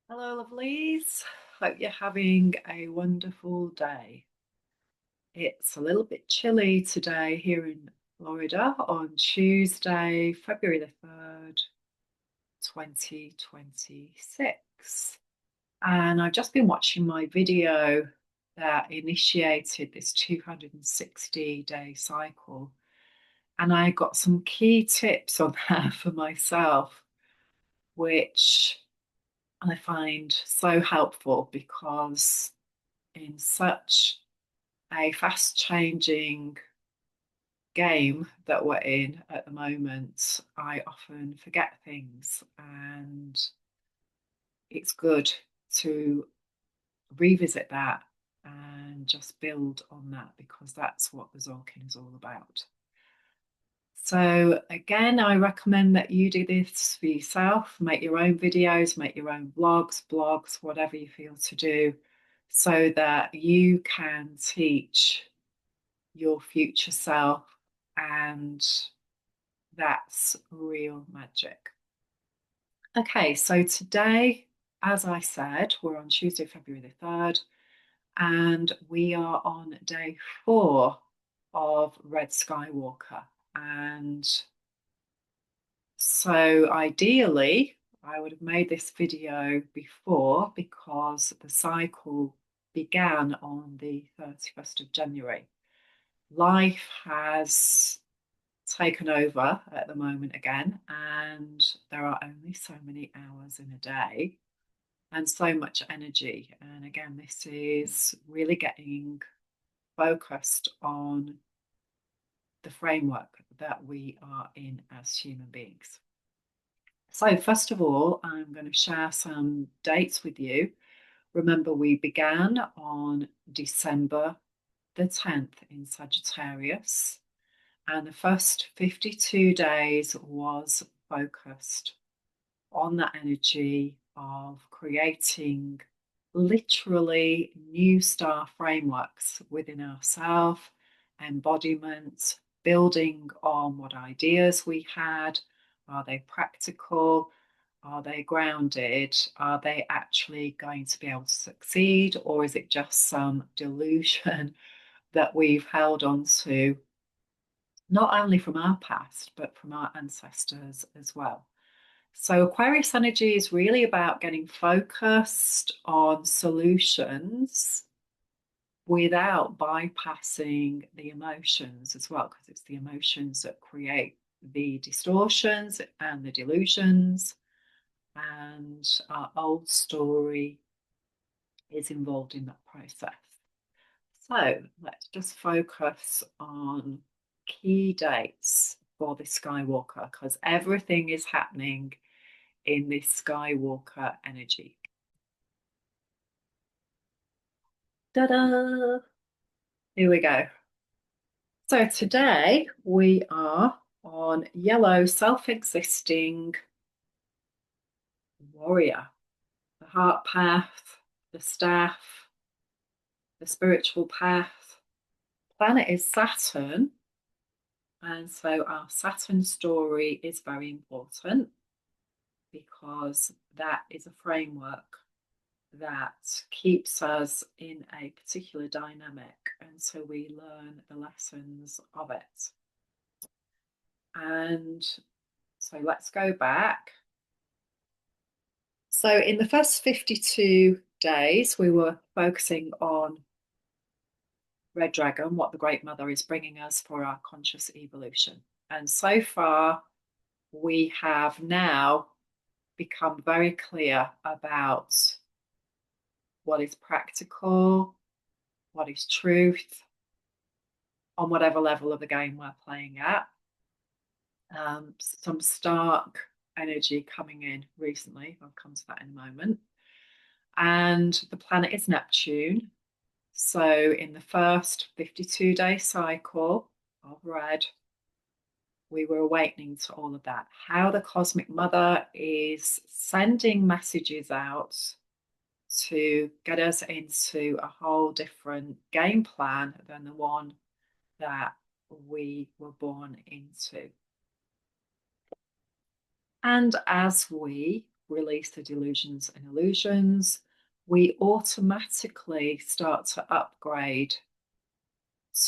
Hello, lovelies. Hope you're having a wonderful day. It's a little bit chilly today here in Florida on Tuesday, February the 3rd, 2026. And I've just been watching my video that initiated this 260-day cycle. And I got some key tips on that for myself, which I find so helpful because in such a fast changing game that we're in at the moment, I often forget things, and it's good to revisit that and just build on that because that's what the Zorkin is all about. So, again, I recommend that you do this for yourself, make your own videos, make your own blogs, whatever you feel to do, so that you can teach your future self, and that's real magic. Okay, so today, as I said, we're on Tuesday, February the 3rd, and we are on day 4 of Red Skywalker. And so ideally, I would have made this video before because the cycle began on the 31st of January. Life has taken over at the moment again, and there are only so many hours in a day and so much energy. And again, this is really getting focused on the framework that we are in as human beings. So, first of all, I'm going to share some dates with you. Remember, we began on December the 10th in Sagittarius. And the first 52 days was focused on that energy of creating literally new star frameworks within ourselves, embodiment, building on what ideas we had. Are they practical? Are they grounded? Are they actually going to be able to succeed? Or is it just some delusion that we've held on to, not only from our past, but from our ancestors as well? So, Aquarius energy is really about getting focused on solutions without bypassing the emotions as well, because it's the emotions that create the distortions and the delusions. And our old story is involved in that process. So, let's just focus on key dates for the Skywalker because everything is happening in this Skywalker energy. Ta-da! Here we go. So today we are on yellow self-existing warrior, the heart path, the staff, the spiritual path. Planet is Saturn, and so our Saturn story is very important because that is a framework that keeps us in a particular dynamic, and so we learn the lessons of it. And so let's go back. So in the first 52 days, we were focusing on Red Dragon, what the Great Mother is bringing us for our conscious evolution. And so far, we have now become very clear about what is practical, what is truth, on whatever level of the game we're playing at. Some stark energy coming in recently. I'll come to that in a moment. And the planet is Neptune. So, in the first 52-day cycle of red, we were awakening to all of that. How the cosmic mother is sending messages out to get us into a whole different game plan than the one that we were born into. And as we release the delusions and illusions, we automatically start to upgrade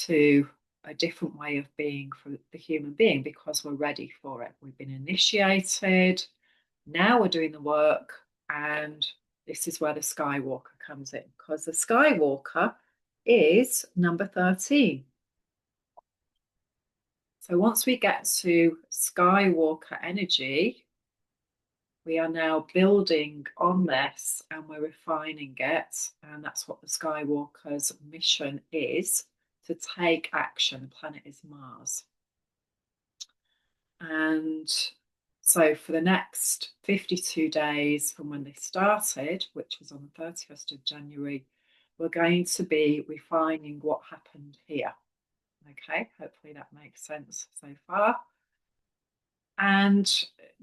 to a different way of being for the human being because we're ready for it. We've been initiated. Now we're doing the work, and this is where the Skywalker comes in, because the Skywalker is number 13. So once we get to Skywalker energy, we are now building on this and we're refining it. And that's what the Skywalker's mission is, to take action. The planet is Mars. And so for the next 52 days from when they started, which was on the 31st of January, we're going to be refining what happened here. Okay, hopefully that makes sense so far. And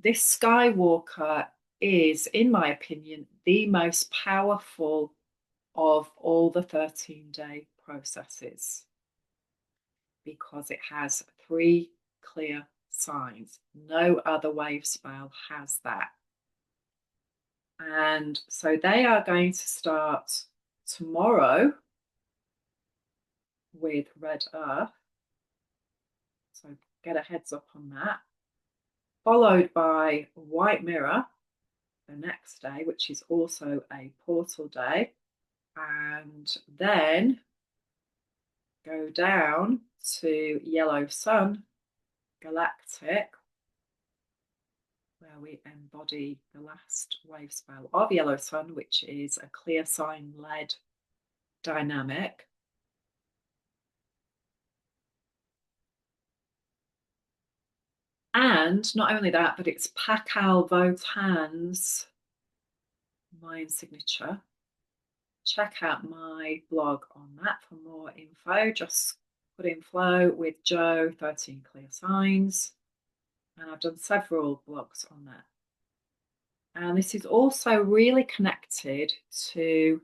this Skywalker is, in my opinion, the most powerful of all the 13-day processes because it has 3 clear signs. No other wave spell has that. And so they are going to start tomorrow with Red Earth. So get a heads up on that. Followed by White Mirror the next day, which is also a portal day. And then go down to Yellow Sun Galactic, where we embody the last wave spell of Yellow Sun, which is a clear sign led dynamic. And not only that, but it's Pakal Votan's Mayan signature. Check out my blog on that for more info. Just put in flow with Joe, 13 clear signs. And I've done several blogs on that. And this is also really connected to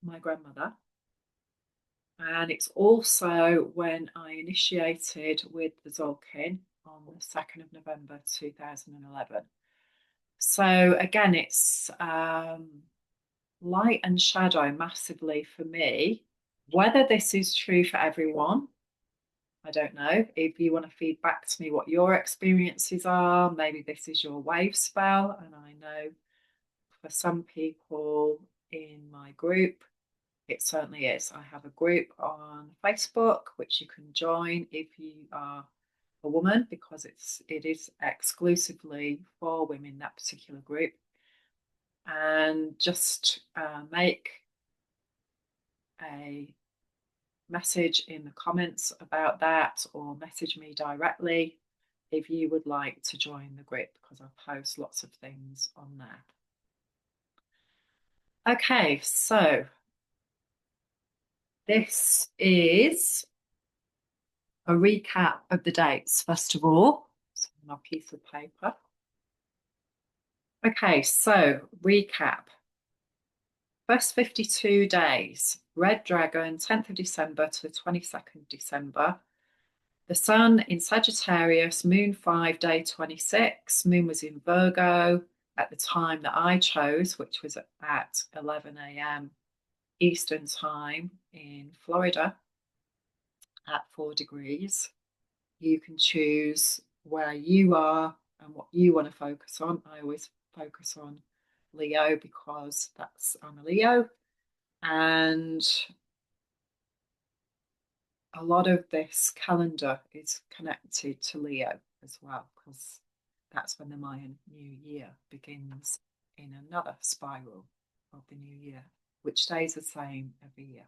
my grandmother. And it's also when I initiated with the Zolkin on the 2nd of November 2011. So again, it's light and shadow massively for me. Whether this is true for everyone, I don't know. If you want to feed back to me what your experiences are, maybe this is your wave spell. And I know for some people in my group, it certainly is. I have a group on Facebook which you can join if you are a woman, because it is exclusively for women, that particular group. And just make a message in the comments about that, or message me directly if you would like to join the group, because I post lots of things on there. Okay, so this is a recap of the dates, first of all. So my piece of paper. Okay, so recap. First 52 days, Red Dragon, 10th of December to the 22nd of December. The Sun in Sagittarius, Moon 5, day 26. Moon was in Virgo at the time that I chose, which was at 11 a.m. Eastern Time in Florida at 4 degrees. You can choose where you are and what you want to focus on. I always focus on Leo because I'm a Leo, and a lot of this calendar is connected to Leo as well, because that's when the Mayan New Year begins in another spiral of the new year, which stays the same every year.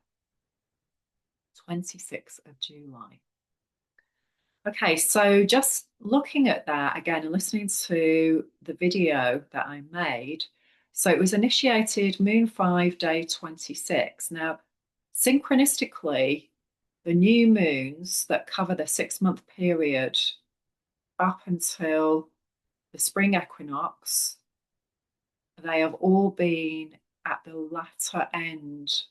26th of July. Okay, so just looking at that again and listening to the video that I made. So it was initiated Moon 5, day 26. Now, synchronistically, the new moons that cover the 6-month period up until the spring equinox, they have all been at the latter end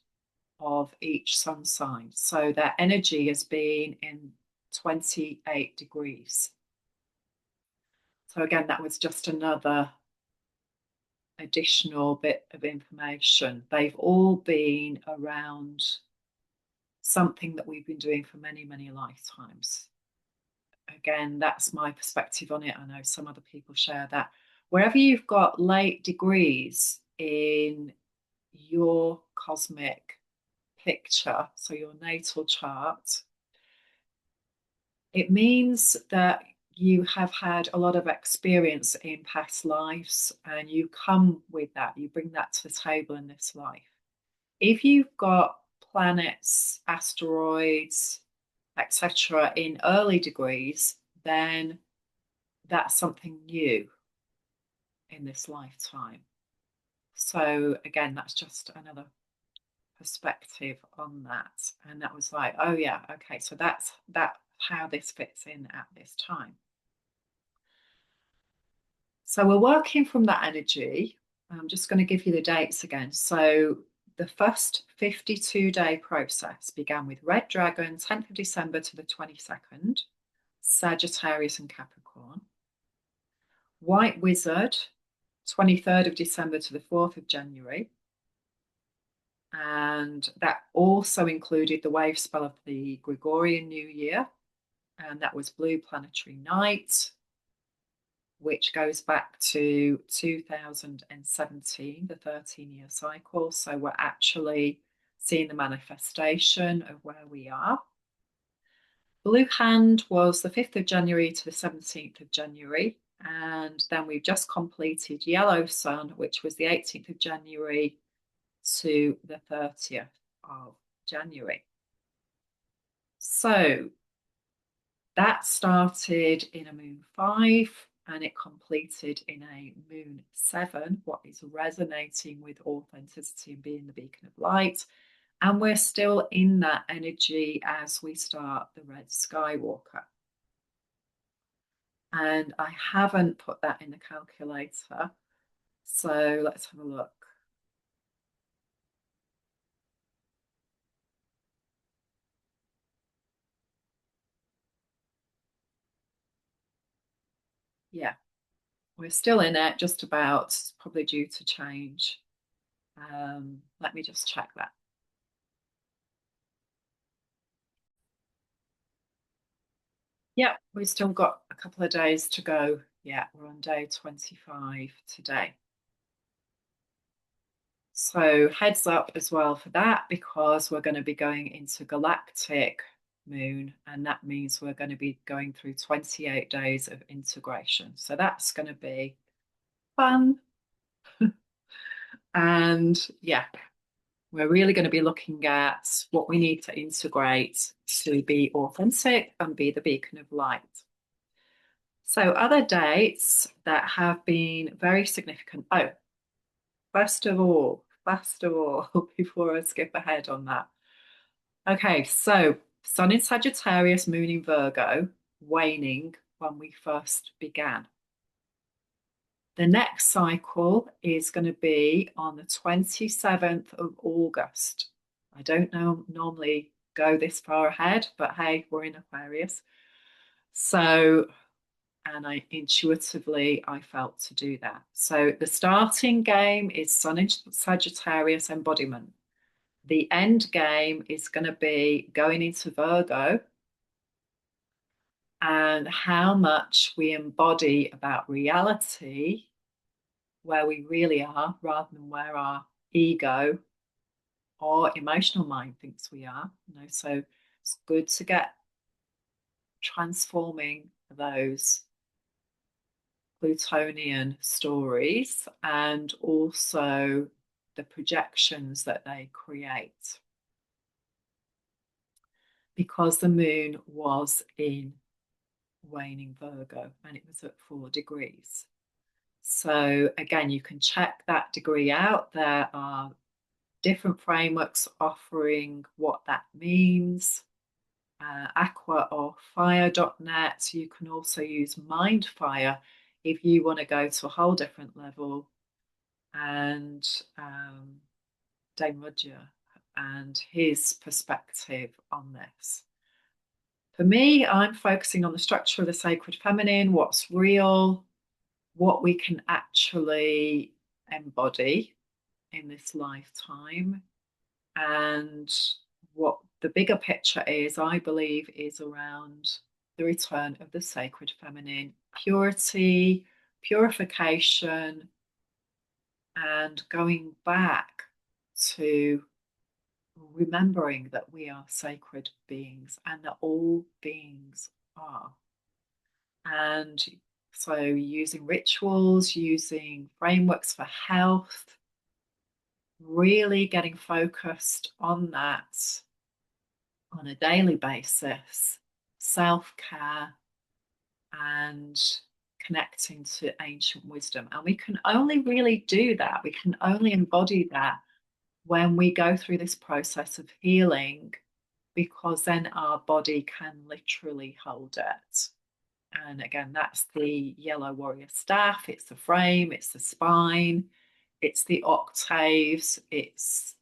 of each sun sign. So their energy has been in 28 degrees. So again, that was just another additional bit of information. They've all been around something that we've been doing for many, many lifetimes. Again, that's my perspective on it. I know some other people share that. Wherever you've got late degrees in your cosmic picture, so your natal chart, it means that you have had a lot of experience in past lives and you come with that, you bring that to the table in this life. If you've got planets, asteroids, etc., in early degrees, then that's something new in this lifetime. So, again, that's just another perspective on that. And that was like, oh, yeah, okay, so that's how this fits in at this time. So, we're working from that energy. I'm just going to give you the dates again. So, the first 52-day process began with Red Dragon, 10th of December to the 22nd, Sagittarius and Capricorn. White Wizard, 23rd of December to the 4th of January. And that also included the wave spell of the Gregorian New Year. And that was Blue Planetary Night, which goes back to 2017, the 13-year cycle. So we're actually seeing the manifestation of where we are. Blue Hand was the 5th of January to the 17th of January. And then we've just completed Yellow Sun, which was the 18th of January to the 30th of January. So that started in a moon 5 and it completed in a moon 7, what is resonating with authenticity and being the beacon of light. And we're still in that energy as we start the red Skywalker. And I haven't put that in the calculator. So let's have a look. Yeah, we're still in it, just about, probably due to change. Let me just check that. Yeah, we've still got a couple of days to go. Yeah, we're on day 25 today. So heads up as well for that, because we're going to be going into galactic moon, and that means we're going to be going through 28 days of integration. So that's going to be fun. And yeah, we're really going to be looking at what we need to integrate to be authentic and be the beacon of light. So other dates that have been very significant. Oh, first of all, before I skip ahead on that. Okay, so Sun in Sagittarius, Moon in Virgo, waning when we first began. The next cycle is going to be on the 27th of August. I don't know, normally go this far ahead, but hey, we're in Aquarius. So, and I intuitively, I felt to do that. So the starting game is Sun in Sagittarius embodiment. The end game is going to be going into Virgo and how much we embody about reality, where we really are, rather than where our ego or emotional mind thinks we are. So it's good to get transforming those Plutonian stories and also the projections that they create. Because the moon was in waning Virgo and it was at 4 degrees. So again, you can check that degree out. There are different frameworks offering what that means. Aqua or fire.net. You can also use Mindfire if you want to go to a whole different level. And Dame Roger and his perspective on this. For me, I'm focusing on the structure of the sacred feminine, what's real, what we can actually embody in this lifetime, and what the bigger picture is, I believe, is around the return of the sacred feminine, purity, purification, and going back to remembering that we are sacred beings and that all beings are. And so, using rituals, using frameworks for health, really getting focused on that on a daily basis, self care, and connecting to ancient wisdom. And we can only really do that, we can only embody that when we go through this process of healing, because then our body can literally hold it. And again, that's the yellow warrior staff, it's the frame, it's the spine, it's the octaves, it's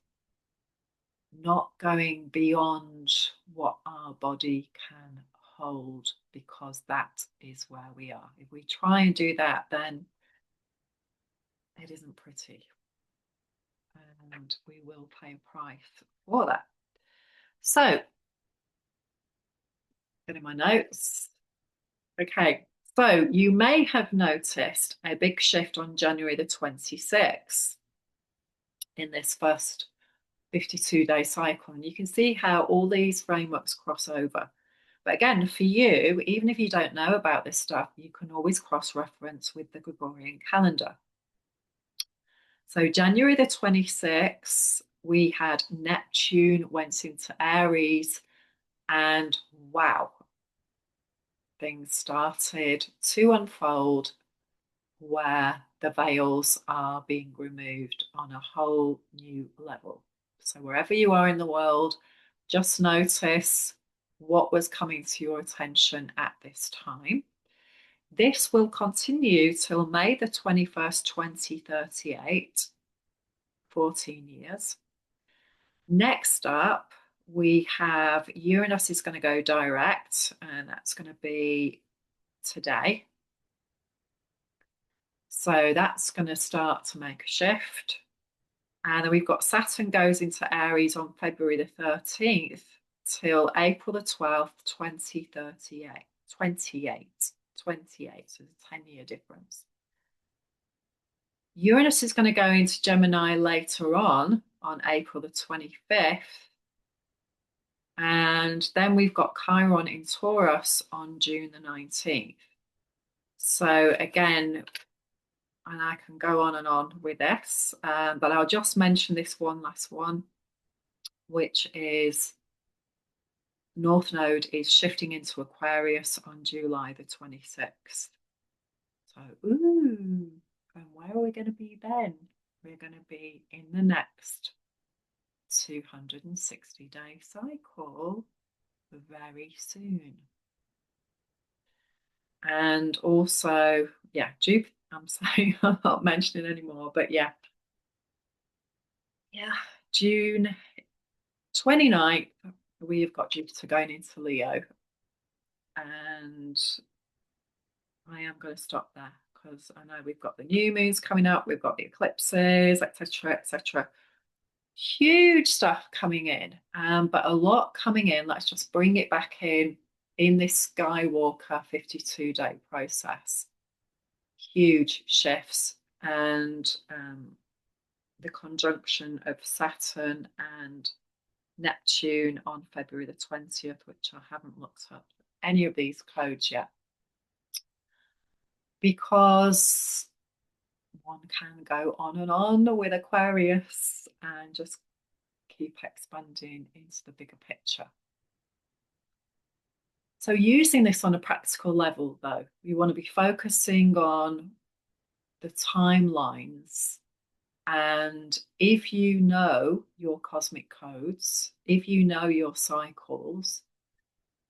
not going beyond what our body can hold, because that is where we are. If we try and do that, then it isn't pretty. And we will pay a price for that. So, getting my notes. Okay, so you may have noticed a big shift on January the 26th in this first 52-day cycle. And you can see how all these frameworks cross over. But again, for you, even if you don't know about this stuff, you can always cross-reference with the Gregorian calendar. So January the 26th, we had Neptune went into Aries, and wow, things started to unfold where the veils are being removed on a whole new level. So wherever you are in the world, just notice what was coming to your attention at this time. This will continue till May the 21st, 2038, 14 years. Next up, we have Uranus is going to go direct, and that's going to be today. So that's going to start to make a shift. And then we've got Saturn goes into Aries on February the 13th till April the 12th, 2038. 28, so a 10-year difference. Uranus is going to go into Gemini later on April the 25th. And then we've got Chiron in Taurus on June the 19th. So again, and I can go on and on with this, but I'll just mention this one last one, which is North Node is shifting into Aquarius on July the 26th. So, ooh, and where are we going to be then? We're going to be in the next 260-day cycle very soon. And also, yeah, Jupiter, I'm sorry, I'm not mentioning anymore, but yeah, June 29th, we've got Jupiter going into Leo. And I am going to stop there because I know we've got the new moons coming up, we've got the eclipses, etc., etc. Huge stuff coming in, but a lot coming in. Let's just bring it back in this Skywalker 52-day process. Huge shifts, and the conjunction of Saturn and Neptune on February the 20th, which I haven't looked up any of these codes yet, because one can go on and on with Aquarius and just keep expanding into the bigger picture. So using this on a practical level, though, we want to be focusing on the timelines. And if you know your cosmic codes, if you know your cycles,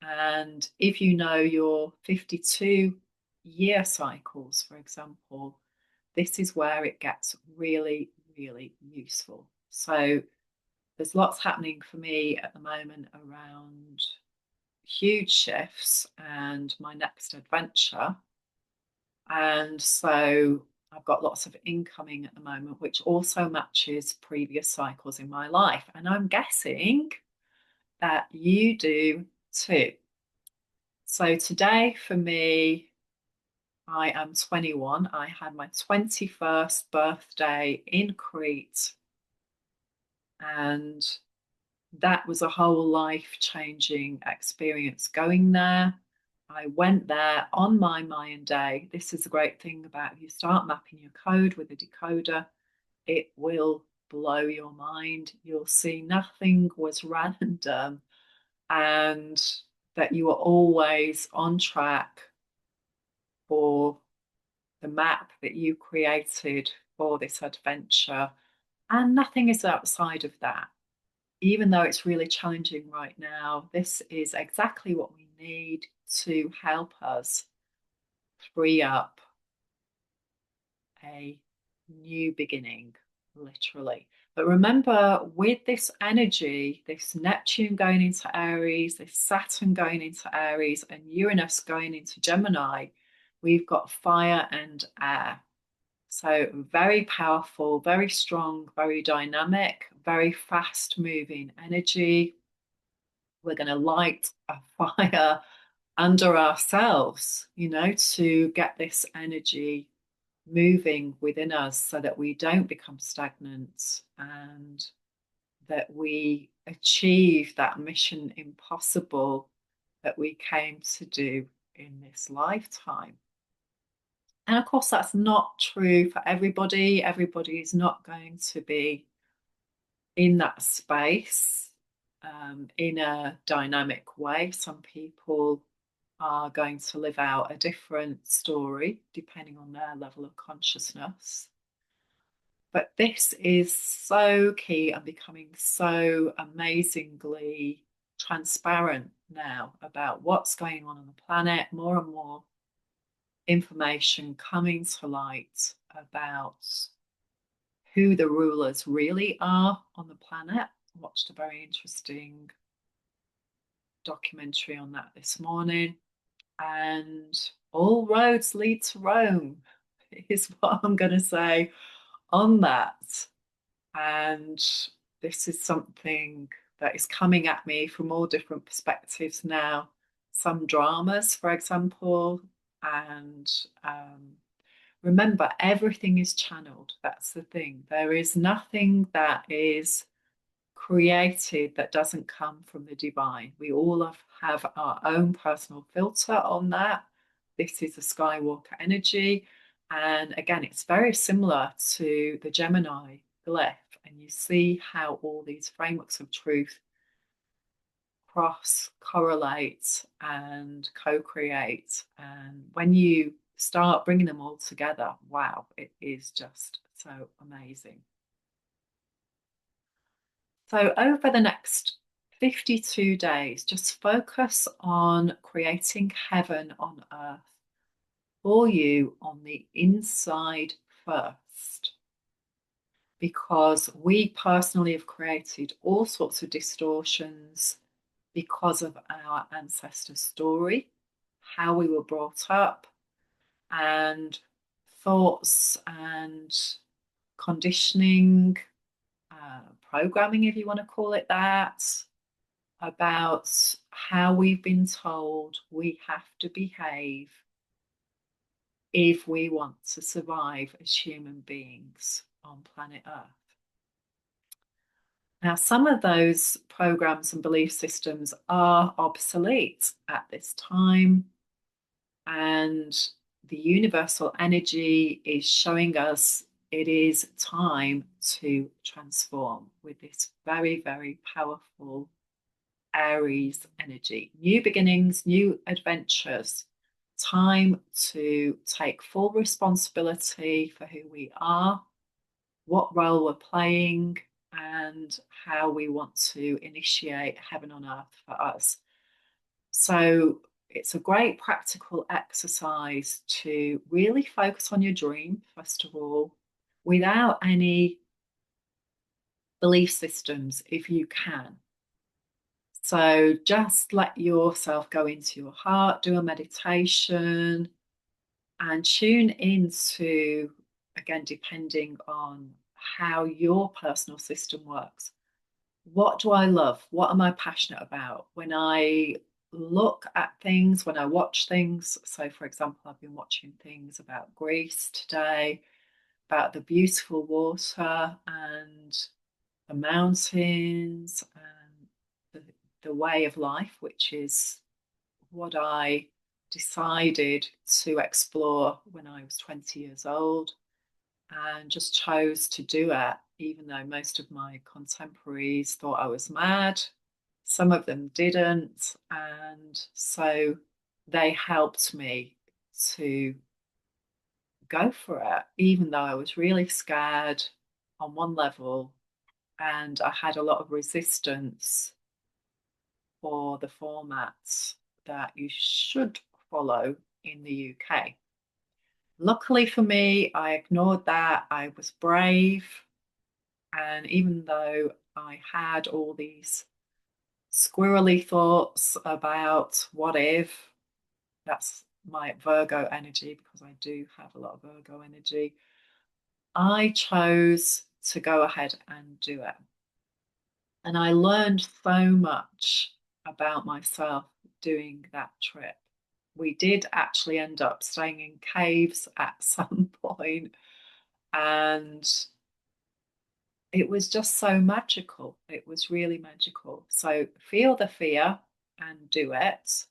and if you know your 52-year cycles, for example, this is where it gets really, really useful. So there's lots happening for me at the moment around huge shifts and my next adventure. And so I've got lots of incoming at the moment, which also matches previous cycles in my life. And I'm guessing that you do too. So today for me, I am 21. I had my 21st birthday in Crete, and that was a whole life-changing experience going there. I went there on my Mayan day. This is the great thing about if you start mapping your code with a decoder, it will blow your mind. You'll see nothing was random and that you are always on track for the map that you created for this adventure. And nothing is outside of that. Even though it's really challenging right now, this is exactly what we need to help us free up a new beginning, literally. But remember, with this energy, this Neptune going into Aries, this Saturn going into Aries, and Uranus going into Gemini, we've got fire and air. So very powerful, very strong, very dynamic, very fast moving energy. We're going to light a fire under ourselves, to get this energy moving within us so that we don't become stagnant and that we achieve that mission impossible that we came to do in this lifetime. And of course, that's not true for everybody. Everybody is not going to be in that space in a dynamic way. Some people are going to live out a different story depending on their level of consciousness. But this is so key and becoming so amazingly transparent now about what's going on the planet. More and more information coming to light about who the rulers really are on the planet. I watched a very interesting documentary on that this morning. And all roads lead to Rome, is what I'm going to say on that. And this is something that is coming at me from all different perspectives now. Some dramas, for example, and remember, everything is channeled. That's the thing. There is nothing that is created that doesn't come from the divine. We all have our own personal filter on that. This is a Skywalker energy. And again, it's very similar to the Gemini glyph. And you see how all these frameworks of truth cross correlate and co-create. And when you start bringing them all together, wow, it is just so amazing. So over the next 52 days, just focus on creating heaven on earth for you on the inside first. Because we personally have created all sorts of distortions because of our ancestor story, how we were brought up, and thoughts and conditioning, programming, if you want to call it that, about how we've been told we have to behave if we want to survive as human beings on planet Earth. Now, some of those programs and belief systems are obsolete at this time, and the universal energy is showing us it is time to transform with this very, very powerful Aries energy. New beginnings, new adventures, time to take full responsibility for who we are, what role we're playing, and how we want to initiate heaven on earth for us. So it's a great practical exercise to really focus on your dream, first of all, without any belief systems, if you can. So just let yourself go into your heart, do a meditation, and tune into, again, depending on how your personal system works. What do I love? What am I passionate about? When I look at things, when I watch things, so for example, I've been watching things about Greece today, about the beautiful water and the mountains and the way of life, which is what I decided to explore when I was 20 years old, and just chose to do it, even though most of my contemporaries thought I was mad. Some of them didn't. And so they helped me to go for it, even though I was really scared on one level and I had a lot of resistance for the formats that you should follow in the UK. Luckily for me, I ignored that. I was brave. And even though I had all these squirrely thoughts about what if, that's my Virgo energy because I do have a lot of Virgo energy, I chose to go ahead and do it. And I learned so much about myself doing that trip. We did actually end up staying in caves at some point, and it was just so magical. It was really magical. So feel the fear and do it.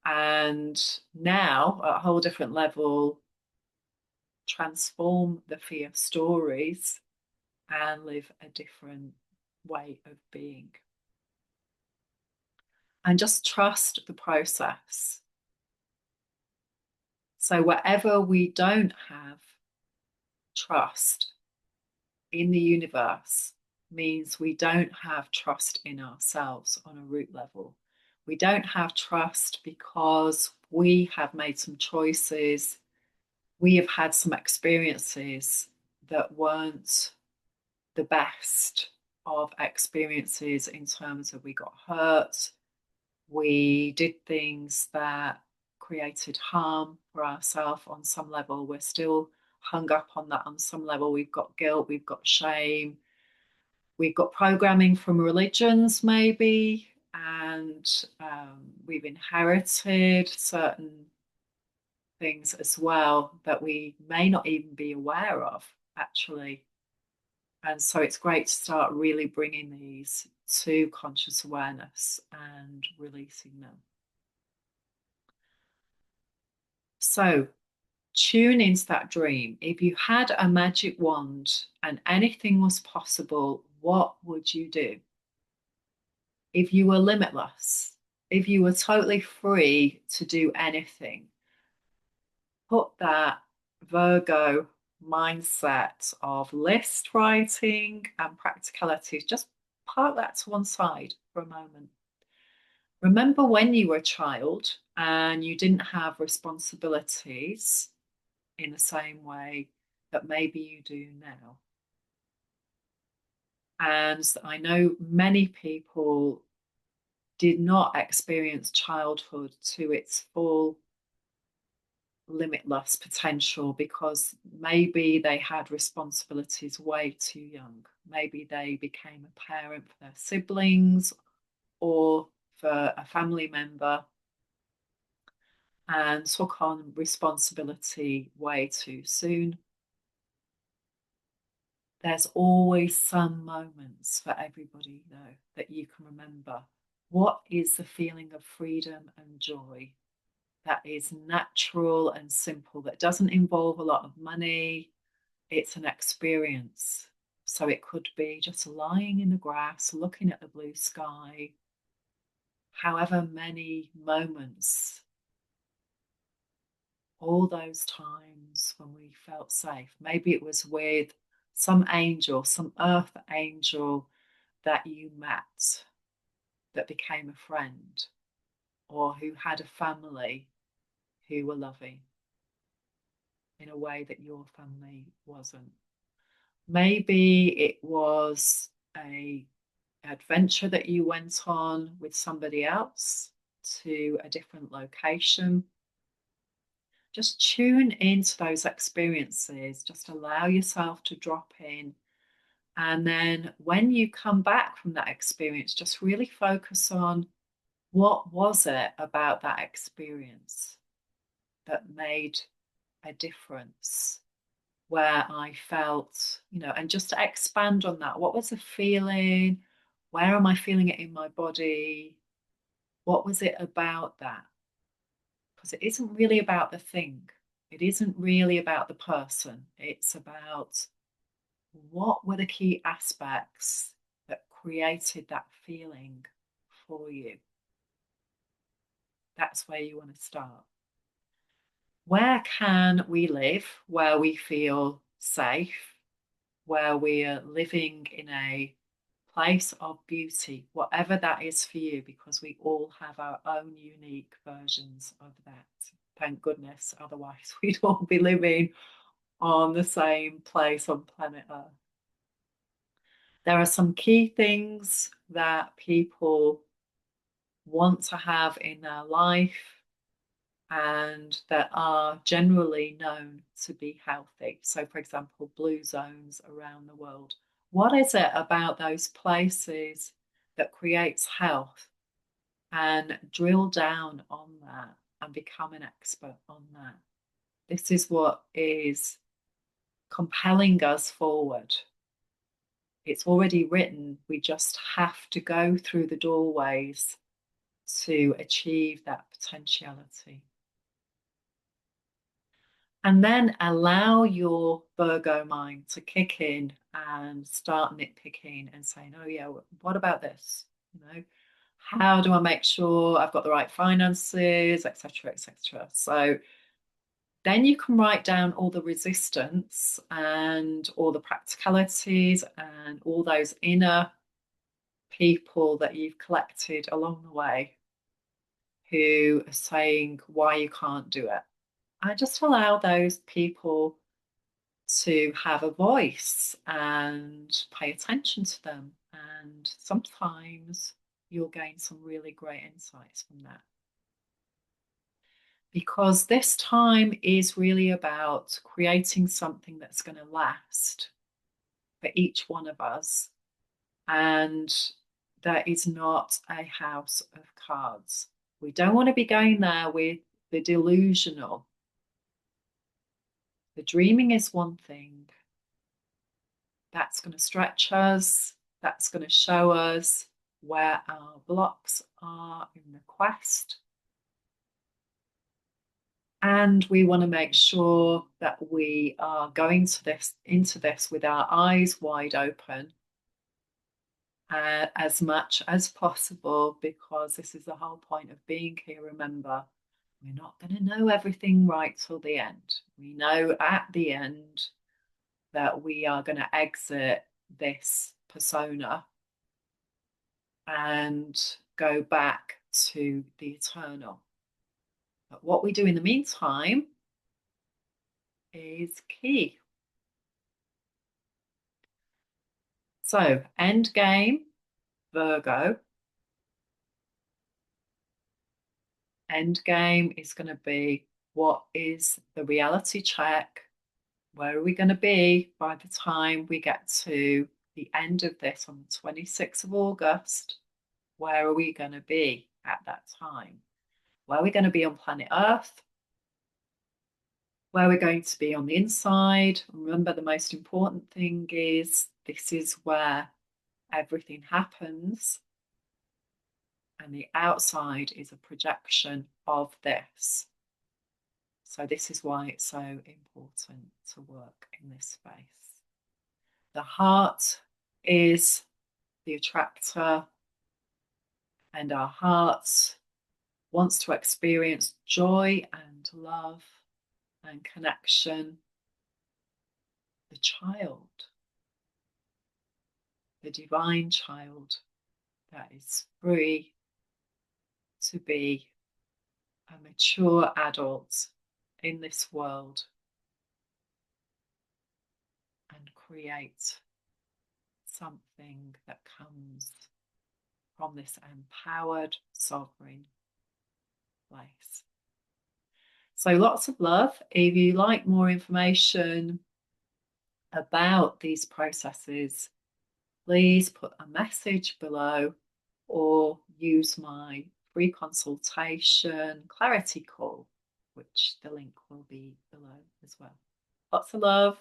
And now, at a whole different level, transform the fear stories and live a different way of being. And just trust the process. So, wherever we don't have trust in the universe, means we don't have trust in ourselves on a root level. We don't have trust because we have made some choices, we have had some experiences that weren't the best of experiences in terms of we got hurt, we did things that created harm for ourselves on some level. We're still hung up on that on some level. We've got guilt, we've got shame, we've got programming from religions, maybe, and we've inherited certain things as well that we may not even be aware of, actually. And so it's great to start really bringing these to conscious awareness and releasing them. So tune into that dream. If you had a magic wand and anything was possible, what would you do? If you were limitless, if you were totally free to do anything, put that Virgo mindset of list writing and practicalities, just park that to one side for a moment. Remember when you were a child and you didn't have responsibilities in the same way that maybe you do now. And I know many people did not experience childhood to its full limitless potential because maybe they had responsibilities way too young. Maybe they became a parent for their siblings or for a family member and took on responsibility way too soon. There's always some moments for everybody, though, that you can remember. What is the feeling of freedom and joy that is natural and simple, that doesn't involve a lot of money? It's an experience. So it could be just lying in the grass, looking at the blue sky, however many moments, all those times when we felt safe. Maybe it was with some angel, some earth angel that you met that became a friend, or who had a family who were loving in a way that your family wasn't. Maybe it was a adventure that you went on with somebody else to a different location. Just tune into those experiences. Just allow yourself to drop in. And then when you come back from that experience, just really focus on what was it about that experience that made a difference, where I felt, and just to expand on that. What was the feeling? Where am I feeling it in my body? What was it about that? Because it isn't really about the thing. It isn't really about the person. It's about what were the key aspects that created that feeling for you. That's where you want to start. Where can we live where we feel safe, where we're living in a place of beauty, whatever that is for you, because we all have our own unique versions of that. Thank goodness, otherwise, we'd all be living on the same place on planet Earth. There are some key things that people want to have in their life and that are generally known to be healthy. So, for example, blue zones around the world. What is it about those places that creates health? And drill down on that and become an expert on that. This is what is compelling us forward. It's already written. We just have to go through the doorways to achieve that potentiality. And then allow your Virgo mind to kick in and start nitpicking and saying, oh, yeah, what about this? How do I make sure I've got the right finances, etc., etc. So then you can write down all the resistance and all the practicalities and all those inner people that you've collected along the way who are saying why you can't do it. I just allow those people to have a voice and pay attention to them. And sometimes you'll gain some really great insights from that. Because this time is really about creating something that's going to last for each one of us. And that is not a house of cards. We don't want to be going there with the delusional. The dreaming is one thing. That's going to stretch us. That's going to show us where our blocks are in the quest. And we want to make sure that we are going into this with our eyes wide open as much as possible, because this is the whole point of being here. Remember, we're not going to know everything right till the end. We know at the end that we are going to exit this persona and go back to the eternal. But what we do in the meantime is key. So, end game, Virgo. End game is going to be, what is the reality check? Where are we going to be by the time we get to the end of this on the 26th of August? Where are we going to be at that time? Where are we going to be on planet Earth? Where we're going to be on the inside. Remember, the most important thing is this is where everything happens, and the outside is a projection of this. So this is why it's so important to work in this space. The heart is the attractor, and our heart wants to experience joy and love and connection. The child, the divine child that is free to be a mature adult in this world and create something that comes from this empowered, sovereign place. So lots of love. If you like more information about these processes, please put a message below or use my free consultation clarity call, which the link will be below as well. Lots of love.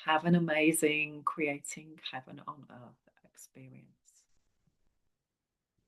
Have an amazing creating heaven on earth experience.